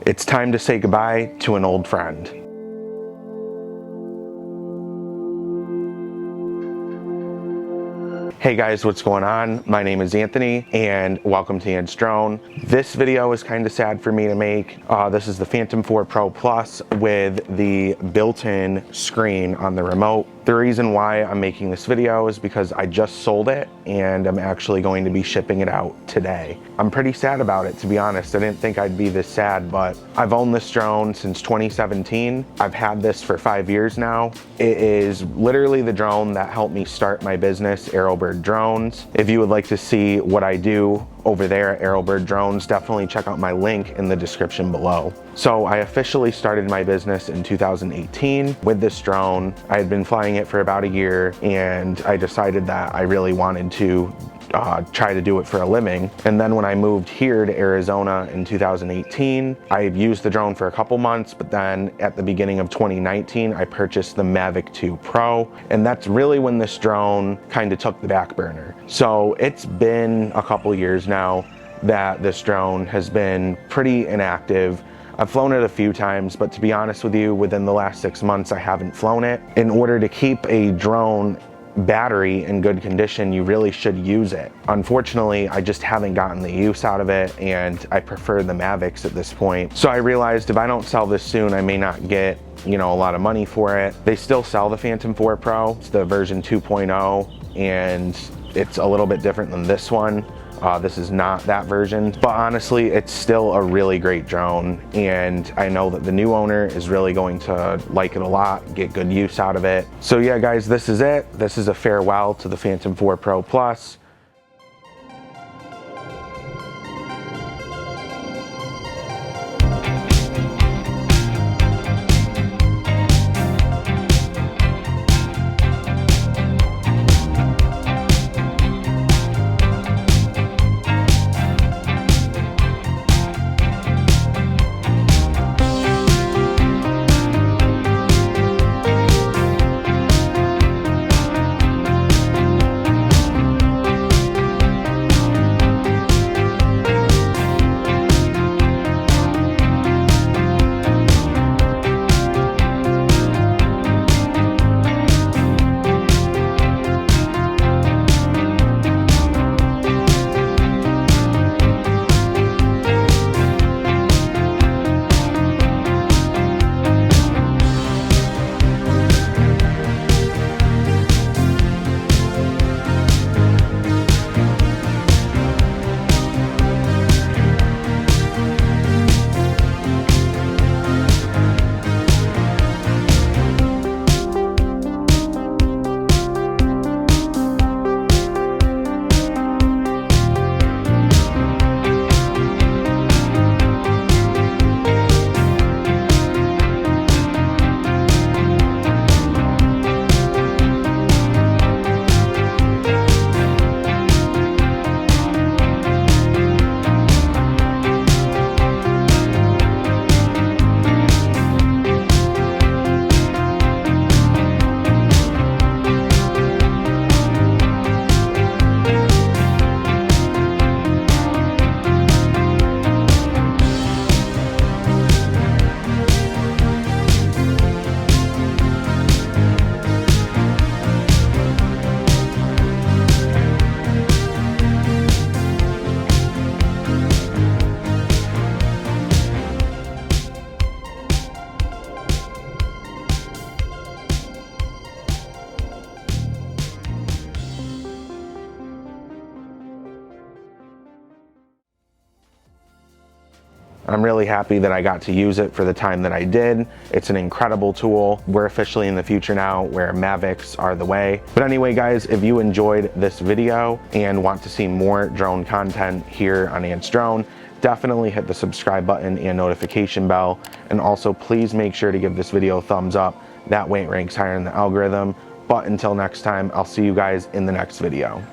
It's time to say goodbye to an old friend. Hey guys, what's going on? My name is Anthony and welcome to Ant's Drone. This video is kind of sad for me to make. This is the Phantom 4 Pro Plus with the built-in screen on the remote. The reason why I'm making this video is because I just sold it and I'm actually going to be shipping it out today. I'm pretty sad about it, to be honest. I didn't think I'd be this sad, but I've owned this drone since 2017. I've had this for 5 years now. It is literally the drone that helped me start my business, Arrowbird Drones. If you would like to see what I do over there at Arrowbird Drones, definitely check out my link in the description below. So I officially started my business in 2018 with this drone. I had been flying it for about a year and I decided that I really wanted to try to do it for a living. And then when I moved here to Arizona in 2018, I used the drone for a couple months, but then at the beginning of 2019, I purchased the Mavic 2 Pro. And that's really when this drone kind of took the back burner. So it's been a couple years now that this drone has been pretty inactive. I've flown it a few times, but to be honest with you, within the last 6 months, I haven't flown it. In order to keep a drone battery in good condition, you really should use it. Unfortunately, I just haven't gotten the use out of it, and I prefer the Mavics at this point. So I realized if I don't sell this soon, I may not get, a lot of money for it. They still sell the Phantom 4 Pro. It's the version 2.0, and it's a little bit different than this one. This is not that version, but honestly, it's still a really great drone, and I know that the new owner is really going to like it a lot, get good use out of it. So yeah, guys, this is it. This is a farewell to the Phantom 4 Pro Plus. I'm really happy that I got to use it for the time that I did. It's an incredible tool. We're officially in the future now where Mavics are the way. But anyway, guys, if you enjoyed this video and want to see more drone content here on Ant's Drone, definitely hit the subscribe button and notification bell. And also please make sure to give this video a thumbs up. That way it ranks higher in the algorithm. But until next time, I'll see you guys in the next video.